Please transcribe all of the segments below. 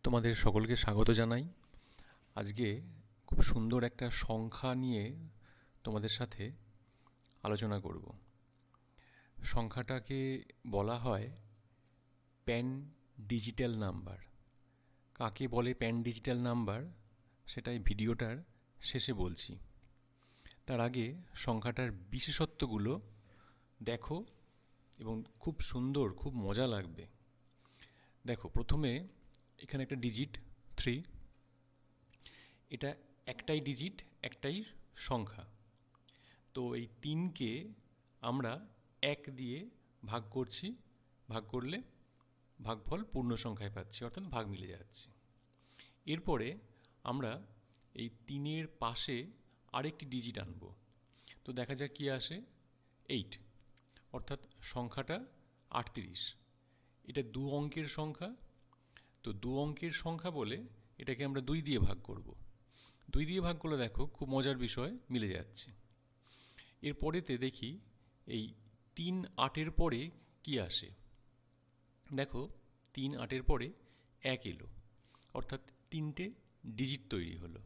তোমাদের সকলকে স্বাগত জানাই। আজকে খুব সুন্দর একটা সংখ্যা নিয়ে তোমাদের সাথে আলোচনা করব। সংখ্যাটাকে বলা হয় প্যান ডিজিটাল নাম্বার। কাকে বলে প্যান ডিজিটাল নাম্বার সেটাই ভিডিওটার শেষে বলছি। তার আগে সংখ্যাটার বিশেষত্বগুলো দেখো এবং খুব সুন্দর, খুব মজা লাগবে। দেখো, প্রথমে এখানে একটা ডিজিট 3, এটা একটাই ডিজিট, একটাই সংখ্যা। তো এই 3কে আমরা 1 দিয়ে ভাগ করছি, ভাগ করলে ভাগফল পূর্ণ সংখ্যায় পাচ্ছি, অর্থাৎ ভাগ মিলে যাচ্ছে। এরপরে আমরা এই 3-এর পাশে আরেকটি ডিজিট আনব। তো দেখা যাক কি আসে, 8, অর্থাৎ সংখ্যাটা 38। এটা 2 অঙ্কের সংখ্যা, তো 2 অঙ্কের সংখ্যা বলে এটাকে আমরা 2 দিয়ে ভাগ করব। 2 দিয়ে ভাগ করলে দেখো খুব মজার বিষয়, মিলে যাচ্ছে। এরপরেতে দেখি এই 3 8-এর পরে কি আসে। দেখো 3 8-এর পরে 1 এলো, অর্থাৎ 3টে ডিজিট তৈরি হলো।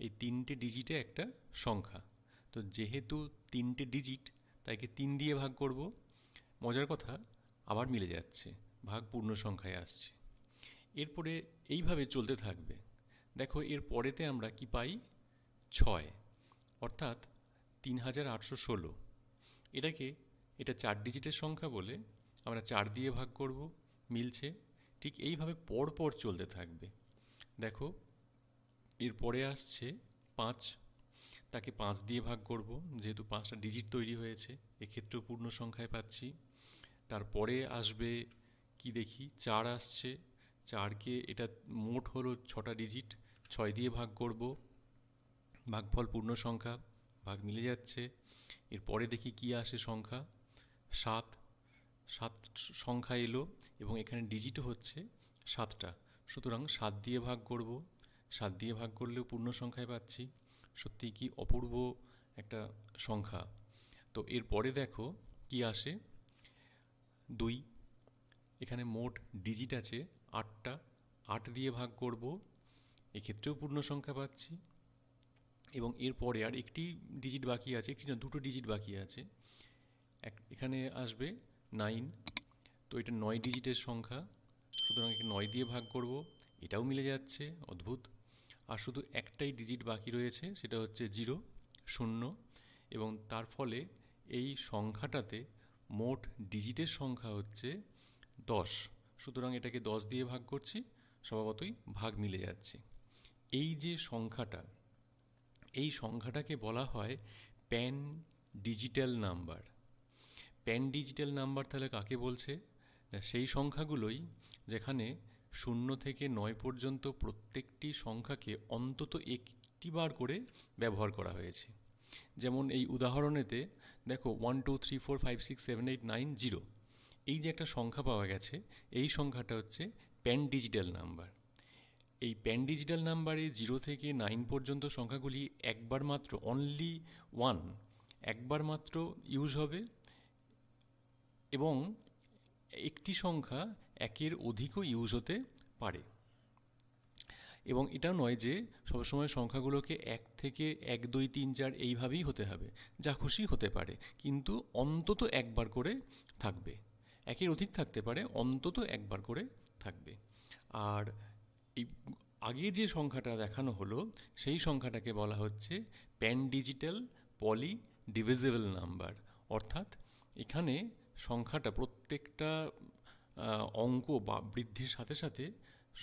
এই 3টে ডিজিটে একটা সংখ্যা। তো যেহেতু 3টে ডিজিট, তাইকে 3 দিয়ে ভাগ করব। মজার কথা, আবার মিলে যাচ্ছে, ভাগ পূর্ণ সংখ্যায় আসছে। এরপরে এইভাবে চলতে থাকবে। দেখো এর পরেতে আমরা কি পাই, 6, অর্থাৎ 3816। এটা 4 ডিজিটের সংখ্যা বলে আমরা 4 দিয়ে ভাগ করব, মিলছে। ঠিক এইভাবে পরপর চলতে থাকবে। দেখো এর পরে আসছে 5, তাকে 5 দিয়ে ভাগ করব, যেহেতু 5টা ডিজিট তৈরি হয়েছে, এক্ষেত্রেও পূর্ণ সংখ্যায় পাচ্ছি। তারপরে আসবে কি দেখি, 4 আসছে। 4কে, এটা মোট হলো 6টা ডিজিট, 6 দিয়ে ভাগ করব, ভাগফল পূর্ণ সংখ্যা, ভাগ মিলে যাচ্ছে। এরপরে দেখি কি আসে সংখ্যা, 7। 7 সংখ্যা এলো এবং এখানে ডিজিটও হচ্ছে 7টা, সুতরাং 7 দিয়ে ভাগ করব। 7 দিয়ে ভাগ করলেও পূর্ণ সংখ্যায় পাচ্ছি। সত্যিই কি অপূর্ব একটা সংখ্যা। তো এরপরে দেখো কি আসে, 2। এখানে মোট ডিজিট আছে 8টা, 8 দিয়ে ভাগ করব, এক্ষেত্রেও পূর্ণ সংখ্যা পাচ্ছি। এবং এরপরে আর একটি ডিজিট বাকি আছে, একটি না, 2টো ডিজিট বাকি আছে। এখানে আসবে 9। তো এটা 9 ডিজিটের সংখ্যা, সুতরাং একে 9 দিয়ে ভাগ করব, এটাও মিলে যাচ্ছে, অদ্ভুত। আর শুধু একটাই ডিজিট বাকি রয়েছে, সেটা হচ্ছে 0, 0। এবং তার ফলে এই সংখ্যাটাতে মোট ডিজিটের সংখ্যা হচ্ছে 10, সুতরাং এটাকে 10 দিয়ে ভাগ করছি, স্বভাবতই ভাগ মিলে যাচ্ছে। এই যে সংখ্যাটা, এই সংখ্যাটাকে বলা হয় pan digital number. Pan digital number তাহলে কাকে বলছে, সেই সংখ্যাগুলোই যেখানে 0 থেকে 9 পর্যন্ত প্রত্যেকটি সংখ্যাকে অন্তত একটি বার করে ব্যবহার করা হয়েছে। যেমন এই উদাহরণেতে দেখো 1 2 3 4 5 6 7 8 9 0, এই যে একটা সংখ্যা পাওয়া গেছে, এই সংখ্যাটা হচ্ছে প্যান ডিজিটাল নাম্বার। এই প্যান ডিজিটাল নাম্বারে 0 থেকে 9 পর্যন্ত সংখ্যাগুলি একবার মাত্র, অনলি ওয়ান, একবার মাত্র ইউজ হবে, এবং একটি সংখ্যা একের অধিকও ইউজ হতে পারে। এবং এটা নয় যে সবসময় সংখ্যাগুলোকে 1 থেকে 1 2 3 4 এইভাবেই হতে হবে, যা খুশি হতে পারে, কিন্তু অন্তত একবার করে থাকবে। একের অধিক থাকতে পারে, অন্তত একবার করে থাকবে। আর এই আগে যে সংখ্যাটা দেখানো হলো, সেই সংখ্যাটাকে বলা হচ্ছে প্যান ডিজিটাল পলি ডিভিজিবল নাম্বার। অর্থাৎ এখানে সংখ্যাটা প্রত্যেকটা অঙ্ক বা বৃদ্ধির সাথে সাথে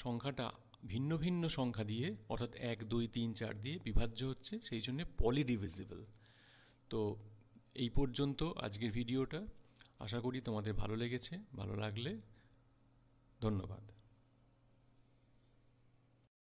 সংখ্যাটা ভিন্ন ভিন্ন সংখ্যা দিয়ে, অর্থাৎ 1 2 3 4 দিয়ে বিভাজ্য হচ্ছে, সেই জন্য পলি ডিভিজিবল। তো এই পর্যন্ত আজকের ভিডিওটা। আশা করি তোমাদের ভালো লেগেছে। ভালো লাগলে ধন্যবাদ।